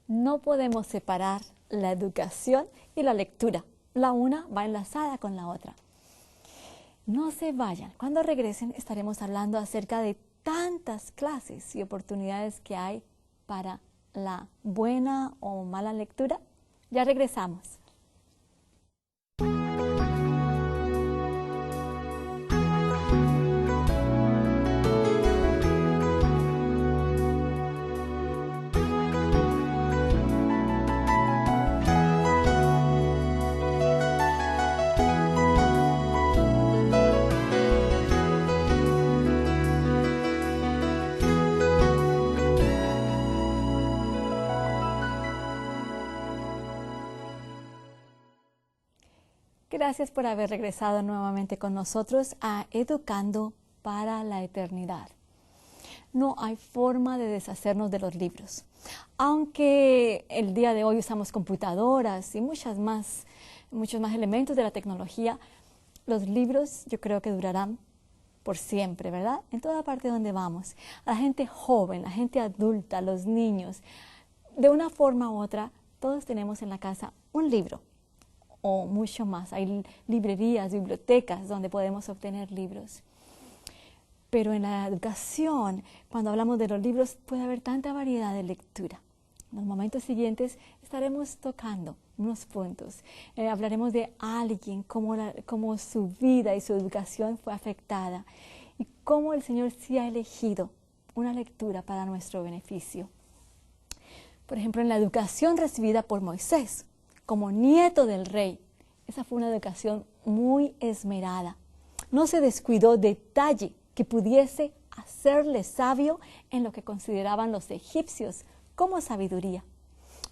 No podemos separar la educación y la lectura. La una va enlazada con la otra. No se vayan. Cuando regresen estaremos hablando acerca de tantas clases y oportunidades que hay para la buena o mala lectura. Ya regresamos. Gracias por haber regresado nuevamente con nosotros a Educando para la Eternidad. No hay forma de deshacernos de los libros. Aunque el día de hoy usamos computadoras y muchos más elementos de la tecnología, los libros yo creo que durarán por siempre, ¿verdad? En toda parte donde vamos. A la gente joven, la gente adulta, los niños, de una forma u otra, todos tenemos en la casa un libro o mucho más. Hay librerías, bibliotecas donde podemos obtener libros. Pero en la educación, cuando hablamos de los libros, puede haber tanta variedad de lectura. En los momentos siguientes estaremos tocando unos puntos. Hablaremos de alguien, cómo su vida y su educación fue afectada y cómo el Señor sí ha elegido una lectura para nuestro beneficio. Por ejemplo, en la educación recibida por Moisés, como nieto del rey, esa fue una educación muy esmerada. No se descuidó detalle que pudiese hacerle sabio en lo que consideraban los egipcios como sabiduría.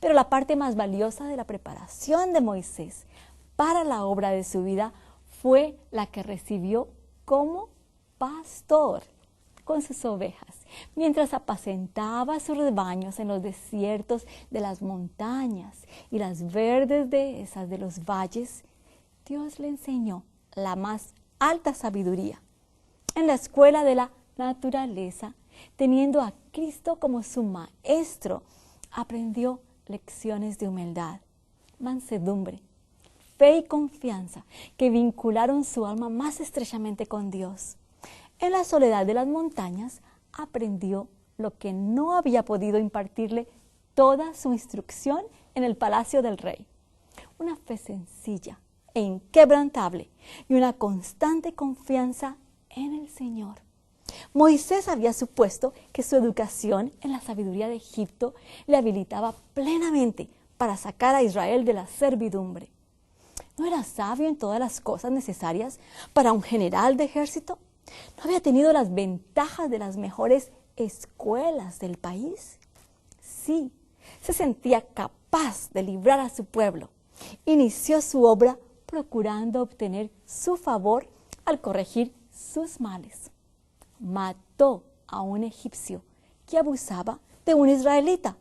Pero la parte más valiosa de la preparación de Moisés para la obra de su vida fue la que recibió como pastor con sus ovejas. Mientras apacentaba sus rebaños en los desiertos de las montañas y las verdes dehesas de los valles, Dios le enseñó la más alta sabiduría. En la escuela de la naturaleza, teniendo a Cristo como su maestro, aprendió lecciones de humildad, mansedumbre, fe y confianza que vincularon su alma más estrechamente con Dios. En la soledad de las montañas, aprendió lo que no había podido impartirle toda su instrucción en el palacio del rey. Una fe sencilla e inquebrantable y una constante confianza en el Señor. Moisés había supuesto que su educación en la sabiduría de Egipto le habilitaba plenamente para sacar a Israel de la servidumbre. ¿No era sabio en todas las cosas necesarias para un general de ejército? ¿No había tenido las ventajas de las mejores escuelas del país? Sí, se sentía capaz de librar a su pueblo. Inició su obra procurando obtener su favor al corregir sus males. Mató a un egipcio que abusaba de un israelita.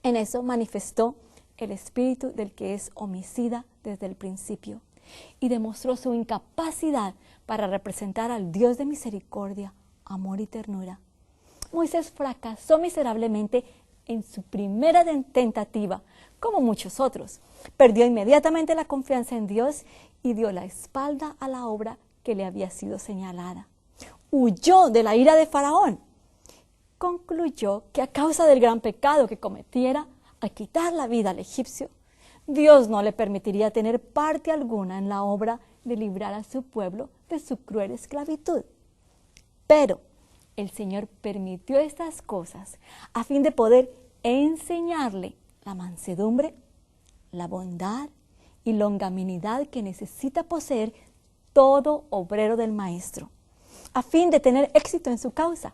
En eso manifestó el espíritu del que es homicida desde el principio y demostró su incapacidad para representar al Dios de misericordia, amor y ternura. Moisés fracasó miserablemente en su primera tentativa, como muchos otros. Perdió inmediatamente la confianza en Dios y dio la espalda a la obra que le había sido señalada. Huyó de la ira de Faraón. Concluyó que a causa del gran pecado que cometiera al quitar la vida al egipcio, Dios no le permitiría tener parte alguna en la obra de librar a su pueblo de su cruel esclavitud. Pero el Señor permitió estas cosas a fin de poder enseñarle la mansedumbre, la bondad y longanimidad que necesita poseer todo obrero del Maestro, a fin de tener éxito en su causa.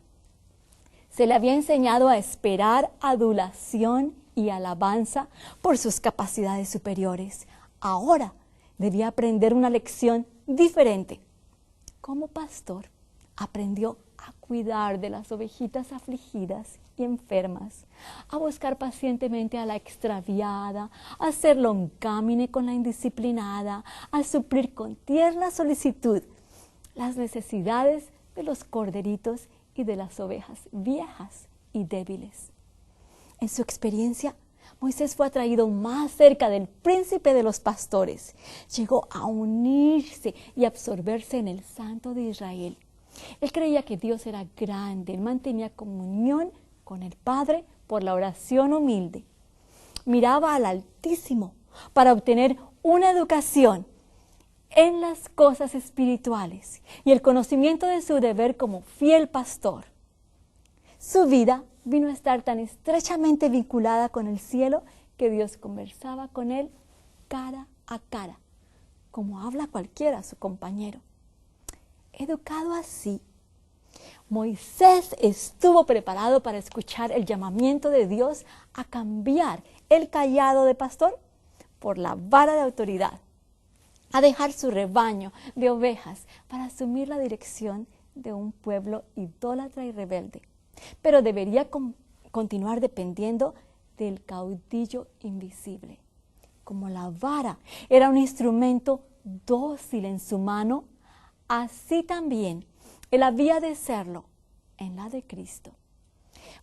Se le había enseñado a esperar adulación y alabanza por sus capacidades superiores. Ahora debía aprender una lección diferente. Como pastor, aprendió a cuidar de las ovejitas afligidas y enfermas, a buscar pacientemente a la extraviada, a ser longámine con la indisciplinada, a suplir con tierna solicitud las necesidades de los corderitos y de las ovejas viejas y débiles. En su experiencia Moisés fue atraído más cerca del príncipe de los pastores. Llegó a unirse y absorberse en el Santo de Israel. Él creía que Dios era grande. Él mantenía comunión con el Padre por la oración humilde. Miraba al Altísimo para obtener una educación en las cosas espirituales y el conocimiento de su deber como fiel pastor. Su vida vino a estar tan estrechamente vinculada con el cielo que Dios conversaba con él cara a cara, como habla cualquiera su compañero. Educado así, Moisés estuvo preparado para escuchar el llamamiento de Dios a cambiar el cayado de pastor por la vara de autoridad, a dejar su rebaño de ovejas para asumir la dirección de un pueblo idólatra y rebelde. Pero debería continuar dependiendo del caudillo invisible. Como la vara era un instrumento dócil en su mano, así también él había de serlo en la de Cristo.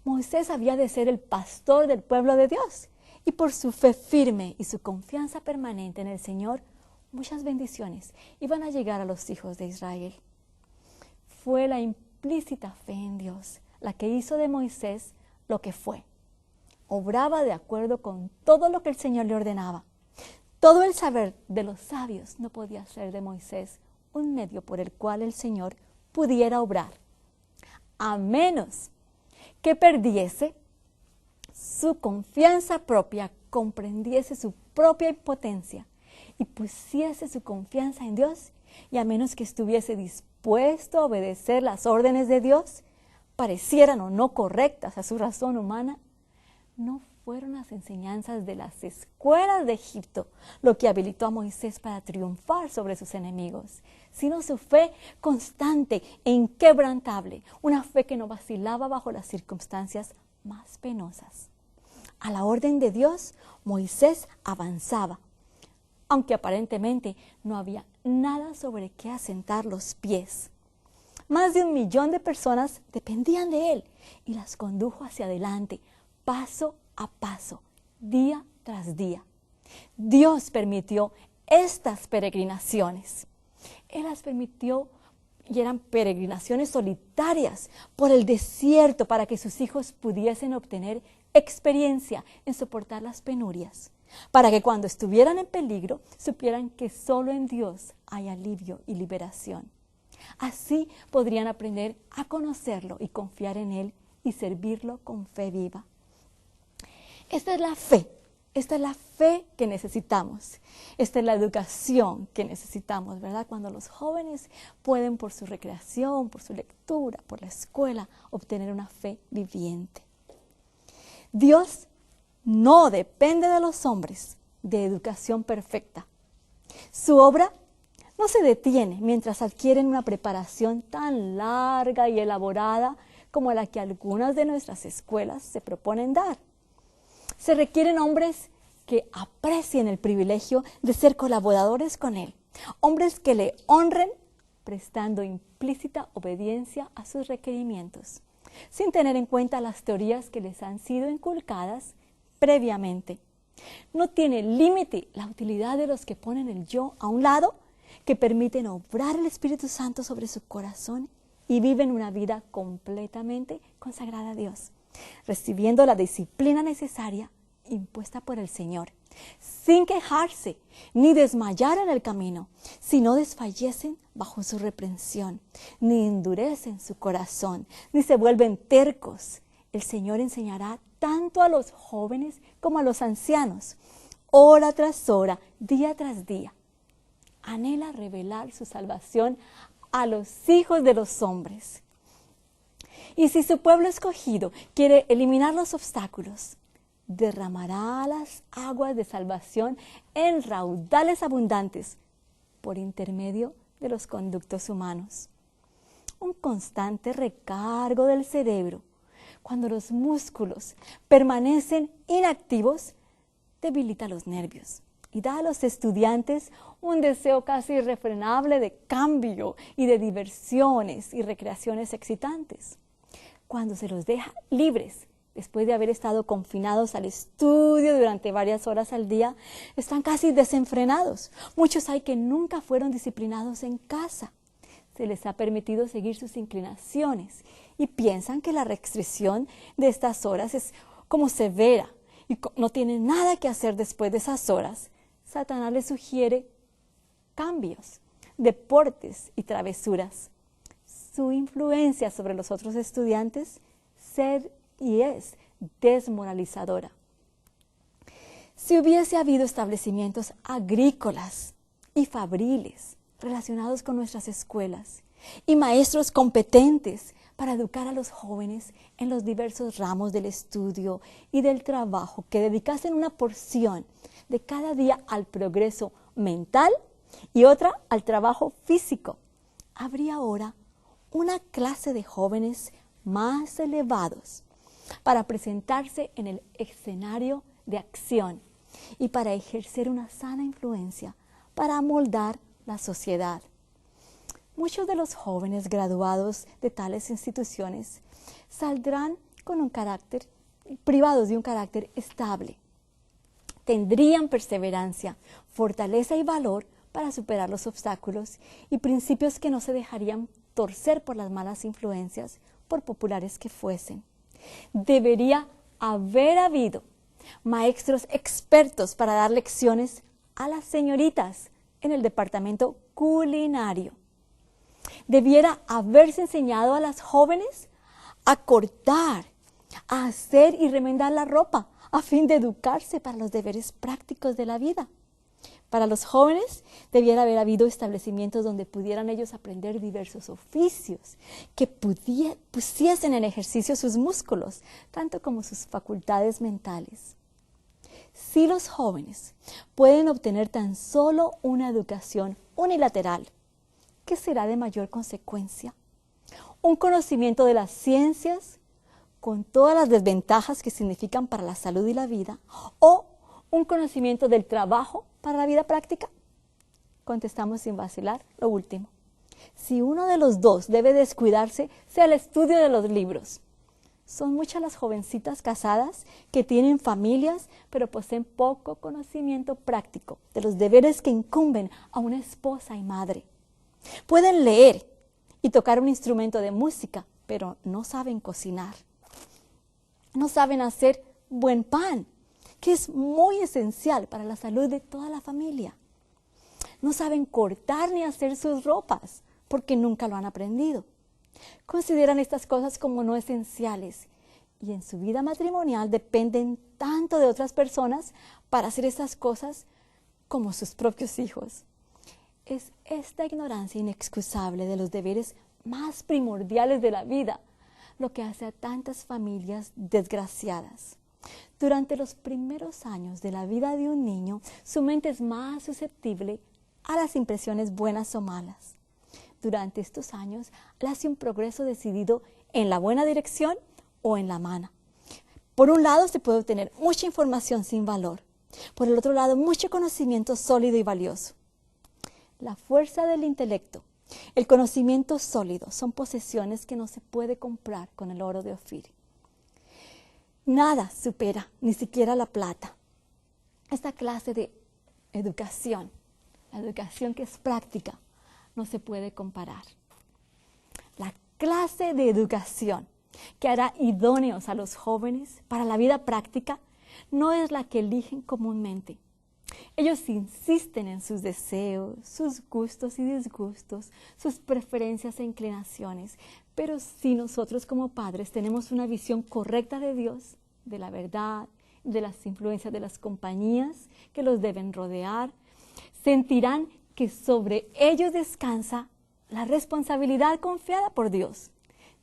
Moisés había de ser el pastor del pueblo de Dios, y por su fe firme y su confianza permanente en el Señor, muchas bendiciones iban a llegar a los hijos de Israel. Fue la implícita fe en Dios la que hizo de Moisés lo que fue. Obraba de acuerdo con todo lo que el Señor le ordenaba. Todo el saber de los sabios no podía hacer de Moisés un medio por el cual el Señor pudiera obrar, a menos que perdiese su confianza propia, comprendiese su propia impotencia y pusiese su confianza en Dios, y a menos que estuviese dispuesto a obedecer las órdenes de Dios, parecieran o no correctas a su razón humana. No fueron las enseñanzas de las escuelas de Egipto lo que habilitó a Moisés para triunfar sobre sus enemigos, sino su fe constante e inquebrantable, una fe que no vacilaba bajo las circunstancias más penosas. A la orden de Dios, Moisés avanzaba, aunque aparentemente no había nada sobre qué asentar los pies. Más de 1 millón de personas dependían de él y las condujo hacia adelante, paso a paso, día tras día. Dios permitió estas peregrinaciones. Él las permitió y eran peregrinaciones solitarias por el desierto para que sus hijos pudiesen obtener experiencia en soportar las penurias, para que cuando estuvieran en peligro supieran que solo en Dios hay alivio y liberación. Así podrían aprender a conocerlo y confiar en Él y servirlo con fe viva. Esta es la fe que necesitamos. Esta es la educación que necesitamos, ¿verdad? Cuando los jóvenes pueden por su recreación, por su lectura, por la escuela, obtener una fe viviente. Dios no depende de los hombres de educación perfecta. Su obra no se detiene mientras adquieren una preparación tan larga y elaborada como la que algunas de nuestras escuelas se proponen dar. Se requieren hombres que aprecien el privilegio de ser colaboradores con Él, hombres que le honren prestando implícita obediencia a sus requerimientos, sin tener en cuenta las teorías que les han sido inculcadas previamente. No tiene límite la utilidad de los que ponen el yo a un lado, que permiten obrar el Espíritu Santo sobre su corazón y viven una vida completamente consagrada a Dios, recibiendo la disciplina necesaria impuesta por el Señor, sin quejarse ni desmayar en el camino, si no desfallecen bajo su reprensión, ni endurecen su corazón, ni se vuelven tercos. El Señor enseñará tanto a los jóvenes como a los ancianos, hora tras hora, día tras día. Anhela revelar su salvación a los hijos de los hombres. Y si su pueblo escogido quiere eliminar los obstáculos, derramará las aguas de salvación en raudales abundantes por intermedio de los conductos humanos. Un constante recargo del cerebro, cuando los músculos permanecen inactivos, debilita los nervios y da a los estudiantes un deseo casi irrefrenable de cambio y de diversiones y recreaciones excitantes. Cuando se los deja libres después de haber estado confinados al estudio durante varias horas al día, están casi desenfrenados. Muchos hay que nunca fueron disciplinados en casa. Se les ha permitido seguir sus inclinaciones y piensan que la restricción de estas horas es como severa y no tienen nada que hacer después de esas horas. Satanás les sugiere cambios, deportes y travesuras. Su influencia sobre los otros estudiantes es desmoralizadora. Si hubiese habido establecimientos agrícolas y fabriles relacionados con nuestras escuelas y maestros competentes para educar a los jóvenes en los diversos ramos del estudio y del trabajo, que dedicasen una porción de cada día al progreso mental y otra al trabajo físico, habría ahora una clase de jóvenes más elevados para presentarse en el escenario de acción y para ejercer una sana influencia para amoldar la sociedad. Muchos de los jóvenes graduados de tales instituciones saldrán con un carácter, privados de un carácter estable. Tendrían perseverancia, fortaleza y valor para superar los obstáculos y principios que no se dejarían torcer por las malas influencias, por populares que fuesen. Debería haber habido maestros expertos para dar lecciones a las señoritas en el departamento culinario. Debiera haberse enseñado a las jóvenes a cortar, a hacer y remendar la ropa, a fin de educarse para los deberes prácticos de la vida. Para los jóvenes debiera haber habido establecimientos donde pudieran ellos aprender diversos oficios, que pusiesen en ejercicio sus músculos, tanto como sus facultades mentales. Si los jóvenes pueden obtener tan solo una educación unilateral, ¿qué será de mayor consecuencia? Un conocimiento de las ciencias, con todas las desventajas que significan para la salud y la vida, o un conocimiento del trabajo para la vida práctica. Contestamos sin vacilar lo último. Si uno de los dos debe descuidarse, sea el estudio de los libros. Son muchas las jovencitas casadas que tienen familias, pero poseen poco conocimiento práctico de los deberes que incumben a una esposa y madre. Pueden leer y tocar un instrumento de música, pero no saben cocinar. No saben hacer buen pan, que es muy esencial para la salud de toda la familia. No saben cortar ni hacer sus ropas, porque nunca lo han aprendido. Consideran estas cosas como no esenciales y en su vida matrimonial dependen tanto de otras personas para hacer estas cosas como sus propios hijos. Es esta ignorancia inexcusable de los deberes más primordiales de la vida lo que hace a tantas familias desgraciadas. Durante los primeros años de la vida de un niño, su mente es más susceptible a las impresiones buenas o malas. Durante estos años, él hace un progreso decidido en la buena dirección o en la mala. Por un lado, se puede obtener mucha información sin valor. Por el otro lado, mucho conocimiento sólido y valioso. La fuerza del intelecto, el conocimiento sólido, son posesiones que no se puede comprar con el oro de Ofir. Nada supera, ni siquiera la plata. Esta clase de educación, la educación que es práctica, no se puede comparar. La clase de educación que hará idóneos a los jóvenes para la vida práctica no es la que eligen comúnmente. Ellos insisten en sus deseos, sus gustos y disgustos, sus preferencias e inclinaciones. Pero si nosotros como padres tenemos una visión correcta de Dios, de la verdad, de las influencias de las compañías que los deben rodear, sentirán que sobre ellos descansa la responsabilidad confiada por Dios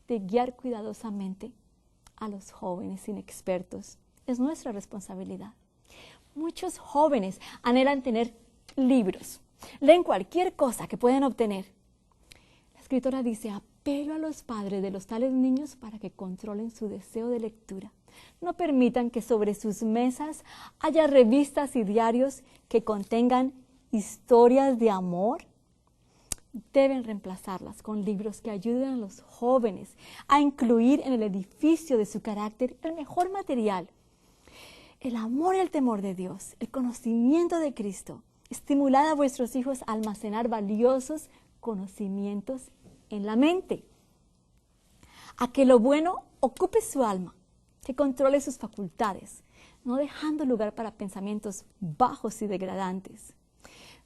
de guiar cuidadosamente a los jóvenes inexpertos. Es nuestra responsabilidad. Muchos jóvenes anhelan tener libros, leen cualquier cosa que pueden obtener. La escritora dice: apelo a los padres de los tales niños para que controlen su deseo de lectura. No permitan que sobre sus mesas haya revistas y diarios que contengan historias de amor, deben reemplazarlas con libros que ayuden a los jóvenes a incluir en el edificio de su carácter el mejor material. El amor y el temor de Dios, el conocimiento de Cristo. Estimulad a vuestros hijos a almacenar valiosos conocimientos en la mente. A que lo bueno ocupe su alma, que controle sus facultades, no dejando lugar para pensamientos bajos y degradantes.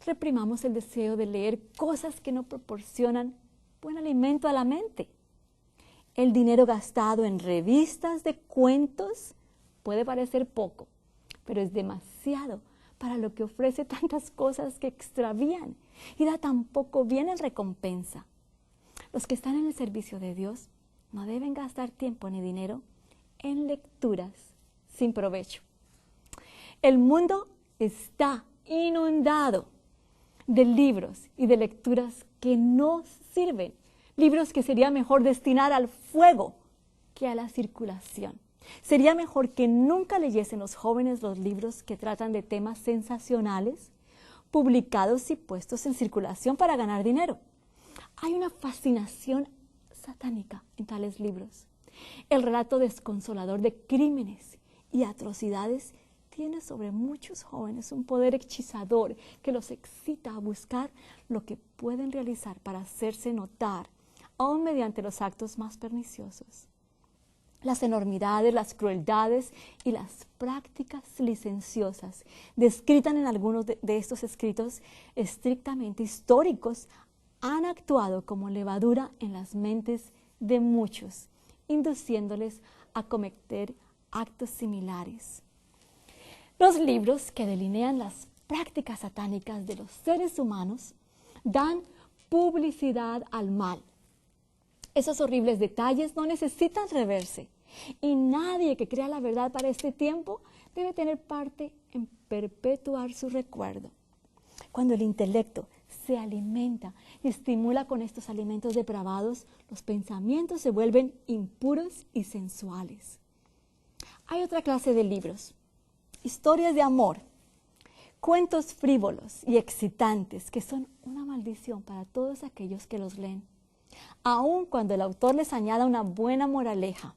Reprimamos el deseo de leer cosas que no proporcionan buen alimento a la mente. El dinero gastado en revistas de cuentos puede parecer poco, pero es demasiado para lo que ofrece tantas cosas que extravían y da tan poco bien en recompensa. Los que están en el servicio de Dios no deben gastar tiempo ni dinero en lecturas sin provecho. El mundo está inundado de libros y de lecturas que no sirven, libros que sería mejor destinar al fuego que a la circulación. Sería mejor que nunca leyesen los jóvenes los libros que tratan de temas sensacionales, publicados y puestos en circulación para ganar dinero. Hay una fascinación satánica en tales libros. El relato desconsolador de crímenes y atrocidades tiene sobre muchos jóvenes un poder hechizador que los excita a buscar lo que pueden realizar para hacerse notar, aún mediante los actos más perniciosos. Las enormidades, las crueldades y las prácticas licenciosas descritas en algunos de estos escritos estrictamente históricos han actuado como levadura en las mentes de muchos, induciéndoles a cometer actos similares. Los libros que delinean las prácticas satánicas de los seres humanos dan publicidad al mal. Esos horribles detalles no necesitan reverse y nadie que crea la verdad para este tiempo debe tener parte en perpetuar su recuerdo. Cuando el intelecto se alimenta y estimula con estos alimentos depravados, los pensamientos se vuelven impuros y sensuales. Hay otra clase de libros, historias de amor, cuentos frívolos y excitantes que son una maldición para todos aquellos que los leen. Aun cuando el autor les añada una buena moraleja,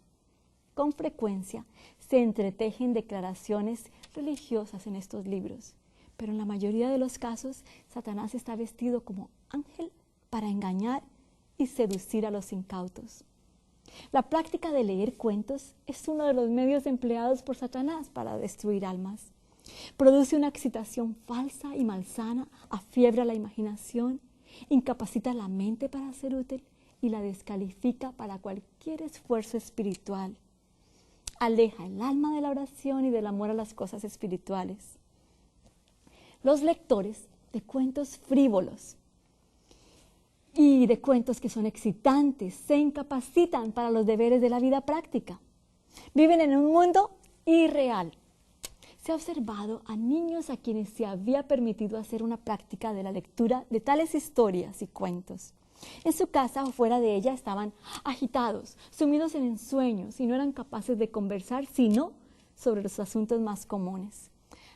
con frecuencia se entretejen declaraciones religiosas en estos libros, pero en la mayoría de los casos Satanás está vestido como ángel para engañar y seducir a los incautos. La práctica de leer cuentos es uno de los medios empleados por Satanás para destruir almas. Produce una excitación falsa y malsana, afiebra la imaginación, incapacita la mente para ser útil y la descalifica para cualquier esfuerzo espiritual. Aleja el alma de la oración y del amor a las cosas espirituales. Los lectores de cuentos frívolos y de cuentos que son excitantes se incapacitan para los deberes de la vida práctica. Viven en un mundo irreal. Se ha observado a niños a quienes se había permitido hacer una práctica de la lectura de tales historias y cuentos. En su casa o fuera de ella estaban agitados, sumidos en ensueños y no eran capaces de conversar sino sobre los asuntos más comunes.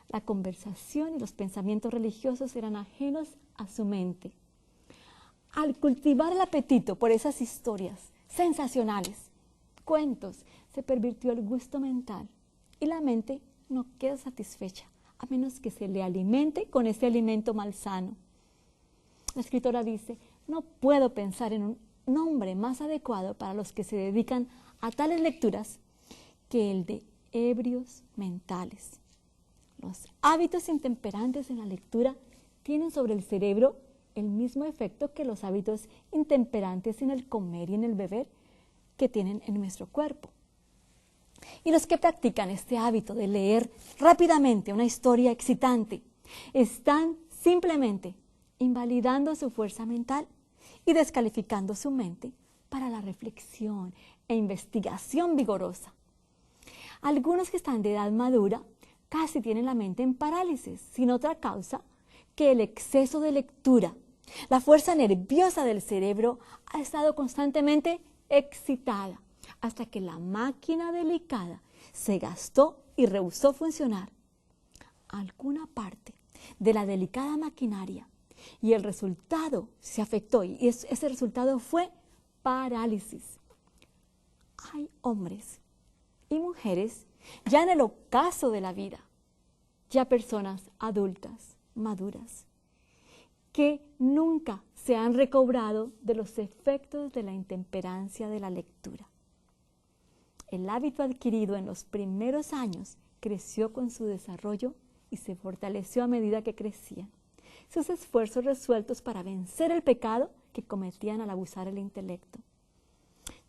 La conversación y los pensamientos religiosos eran ajenos a su mente. Al cultivar el apetito por esas historias sensacionales, cuentos, se pervirtió el gusto mental y la mente no queda satisfecha a menos que se le alimente con ese alimento malsano. La escritora dice: no puedo pensar en un nombre más adecuado para los que se dedican a tales lecturas que el de ebrios mentales. Los hábitos intemperantes en la lectura tienen sobre el cerebro el mismo efecto que los hábitos intemperantes en el comer y en el beber que tienen en nuestro cuerpo. Y los que practican este hábito de leer rápidamente una historia excitante están simplemente invalidando su fuerza mental y descalificando su mente para la reflexión e investigación vigorosa. Algunos que están de edad madura casi tienen la mente en parálisis, sin otra causa que el exceso de lectura. La fuerza nerviosa del cerebro ha estado constantemente excitada hasta que la máquina delicada se gastó y rehusó funcionar. Alguna parte de la delicada maquinaria y el resultado se afectó y ese resultado fue parálisis. Hay hombres y mujeres ya en el ocaso de la vida, ya personas adultas, maduras, que nunca se han recobrado de los efectos de la intemperancia de la lectura. El hábito adquirido en los primeros años creció con su desarrollo y se fortaleció a medida que crecían. Sus esfuerzos resueltos para vencer el pecado que cometían al abusar el intelecto.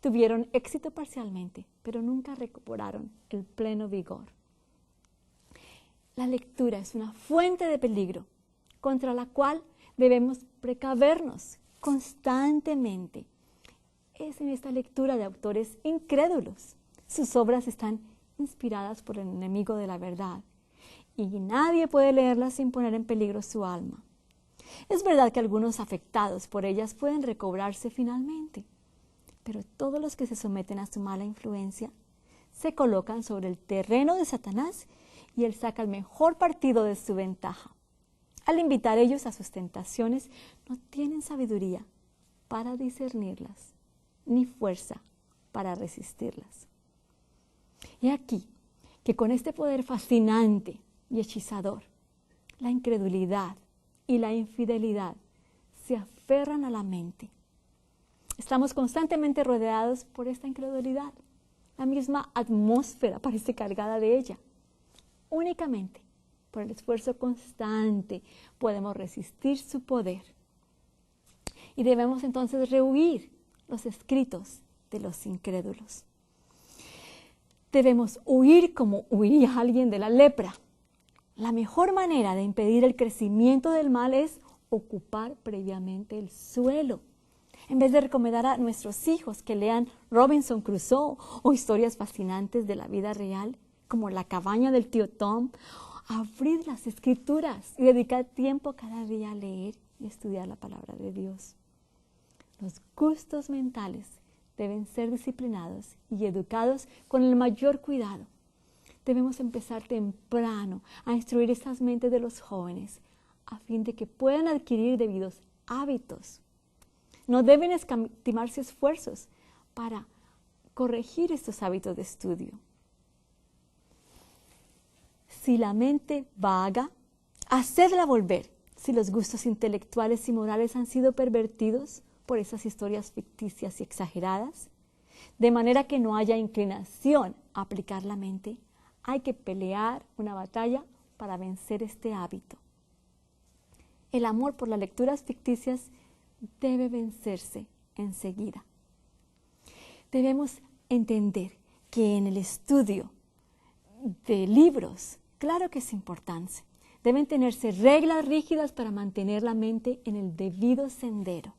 Tuvieron éxito parcialmente, pero nunca recobraron el pleno vigor. La lectura es una fuente de peligro contra la cual debemos precavernos constantemente. Es en esta lectura de autores incrédulos. Sus obras están inspiradas por el enemigo de la verdad y nadie puede leerlas sin poner en peligro su alma. Es verdad que algunos afectados por ellas pueden recobrarse finalmente, pero todos los que se someten a su mala influencia se colocan sobre el terreno de Satanás y él saca el mejor partido de su ventaja. Al invitar ellos a sus tentaciones, no tienen sabiduría para discernirlas, ni fuerza para resistirlas. He aquí que con este poder fascinante y hechizador, la incredulidad y la infidelidad se aferran a la mente. Estamos constantemente rodeados por esta incredulidad. La misma atmósfera parece cargada de ella. Únicamente por el esfuerzo constante podemos resistir su poder. Y debemos entonces rehuir los escritos de los incrédulos. Debemos huir como huiría alguien de la lepra. La mejor manera de impedir el crecimiento del mal es ocupar previamente el suelo. En vez de recomendar a nuestros hijos que lean Robinson Crusoe o historias fascinantes de la vida real, como La cabaña del tío Tom, abrid las escrituras y dedicad tiempo cada día a leer y estudiar la palabra de Dios. Los gustos mentales deben ser disciplinados y educados con el mayor cuidado. Debemos empezar temprano a instruir estas mentes de los jóvenes a fin de que puedan adquirir debidos hábitos. No deben escatimarse esfuerzos para corregir estos hábitos de estudio. Si la mente vaga, hacedla volver. Si los gustos intelectuales y morales han sido pervertidos por esas historias ficticias y exageradas, de manera que no haya inclinación a aplicar la mente, hay que pelear una batalla para vencer este hábito. El amor por las lecturas ficticias debe vencerse enseguida. Debemos entender que en el estudio de libros, claro que es importante, deben tenerse reglas rígidas para mantener la mente en el debido sendero.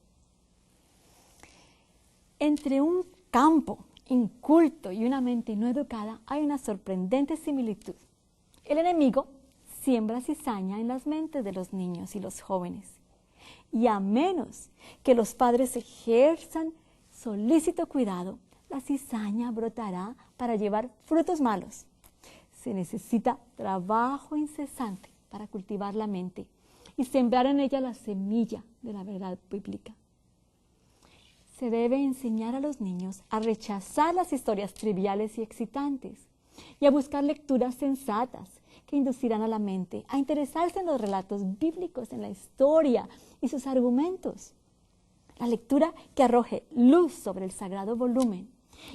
Entre un campo inculto y una mente no educada hay una sorprendente similitud. El enemigo siembra cizaña en las mentes de los niños y los jóvenes. Y a menos que los padres ejerzan solícito cuidado, la cizaña brotará para llevar frutos malos. Se necesita trabajo incesante para cultivar la mente y sembrar en ella la semilla de la verdad bíblica. Se debe enseñar a los niños a rechazar las historias triviales y excitantes y a buscar lecturas sensatas que inducirán a la mente a interesarse en los relatos bíblicos, en la historia y sus argumentos. La lectura que arroje luz sobre el sagrado volumen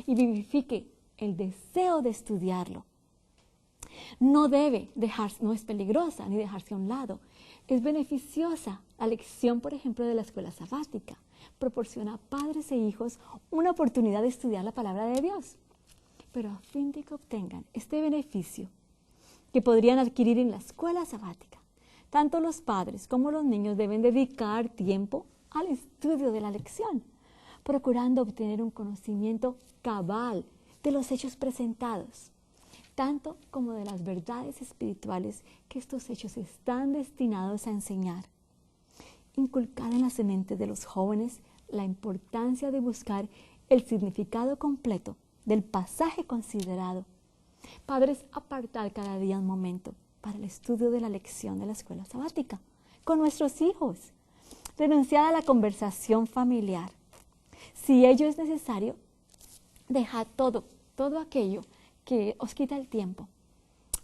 y vivifique el deseo de estudiarlo. No es peligrosa ni dejarse a un lado. Es beneficiosa. La lección, por ejemplo, de la escuela sabática proporciona a padres e hijos una oportunidad de estudiar la palabra de Dios. Pero a fin de que obtengan este beneficio que podrían adquirir en la escuela sabática, tanto los padres como los niños deben dedicar tiempo al estudio de la lección, procurando obtener un conocimiento cabal de los hechos presentados, tanto como de las verdades espirituales que estos hechos están destinados a enseñar. Inculcar en la mente de los jóvenes la importancia de buscar el significado completo del pasaje considerado. Padres, apartar cada día un momento para el estudio de la lección de la escuela sabática con nuestros hijos. Renunciar a la conversación familiar. Si ello es necesario, dejad todo aquello que os quita el tiempo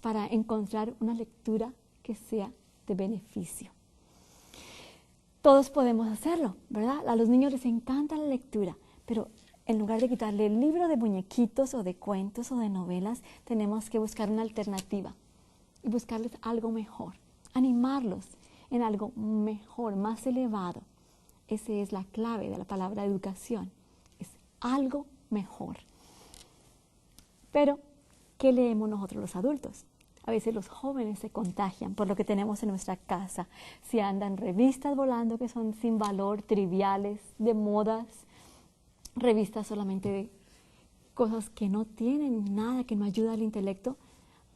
para encontrar una lectura que sea de beneficio. Todos podemos hacerlo, ¿verdad? A los niños les encanta la lectura, pero en lugar de quitarle el libro de muñequitos o de cuentos o de novelas, tenemos que buscar una alternativa y buscarles algo mejor, animarlos en algo mejor, más elevado. Esa es la clave de la palabra educación, es algo mejor. Pero, ¿qué leemos nosotros los adultos? A veces los jóvenes se contagian por lo que tenemos en nuestra casa. Si andan revistas volando que son sin valor, triviales, de modas, revistas solamente de cosas que no tienen nada, que no ayuda al intelecto,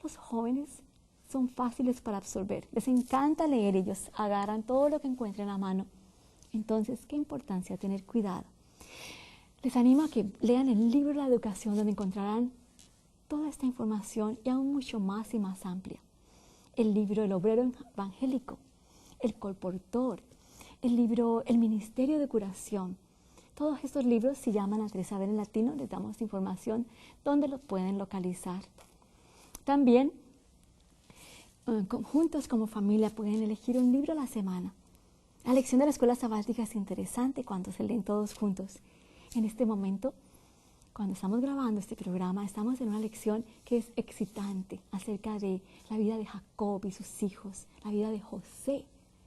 los jóvenes son fáciles para absorber. Les encanta leer, ellos agarran todo lo que encuentren a mano. Entonces, qué importancia tener cuidado. Les animo a que lean el libro de la educación, donde encontrarán toda esta información y aún mucho más y más amplia. El libro El obrero evangélico, El colportor, el libro El ministerio de curación. Todos estos libros, si llaman al Saber en latino, les damos información donde lo pueden localizar. También, juntos como familia, pueden elegir un libro a la semana. La lección de la escuela sabática es interesante cuando se leen todos juntos. En este momento, cuando estamos grabando este programa, estamos en una lección que es excitante acerca de la vida de Jacob y sus hijos, la vida de José.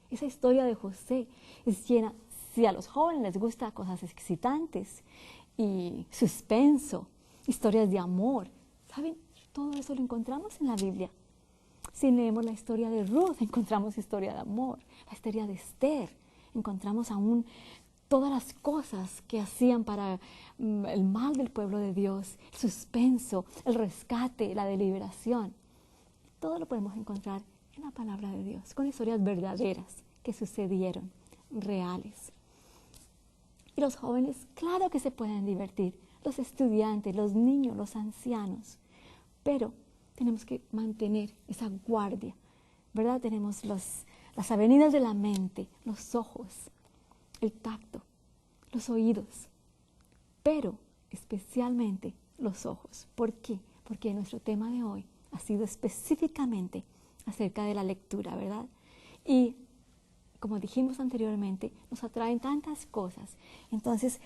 Esa historia de José es llena, si a los jóvenes les gusta cosas excitantes y suspenso, historias de amor, ¿saben? Todo eso lo encontramos en la Biblia. Si leemos la historia de Ruth, encontramos historia de amor. La historia de Esther, encontramos aún todas las cosas que hacían para el mal del pueblo de Dios, el suspenso, el rescate, la deliberación. Todo lo podemos encontrar en la palabra de Dios, con historias verdaderas que sucedieron, reales. Y los jóvenes, claro que se pueden divertir, los estudiantes, los niños, los ancianos, pero tenemos que mantener esa guardia, ¿verdad? Tenemos las avenidas de la mente, los ojos, el tacto, los oídos, pero especialmente los ojos. ¿Por qué? Porque nuestro tema de hoy ha sido específicamente acerca de la lectura, ¿verdad? Y como dijimos anteriormente, nos atraen tantas cosas. Entonces,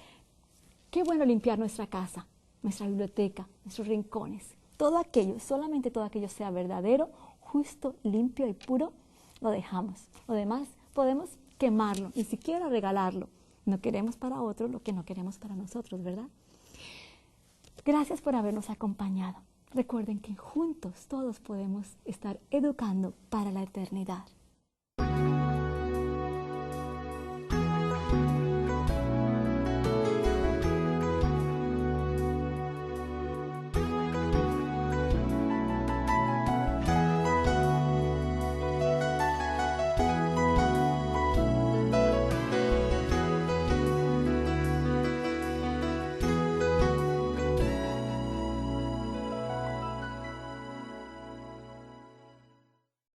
qué bueno limpiar nuestra casa, nuestra biblioteca, nuestros rincones. Todo aquello, solamente todo aquello sea verdadero, justo, limpio y puro, lo dejamos. Lo demás podemos quemarlo, ni siquiera regalarlo. No queremos para otro lo que no queremos para nosotros, ¿verdad? Gracias por habernos acompañado. Recuerden que juntos todos podemos estar educando para la eternidad.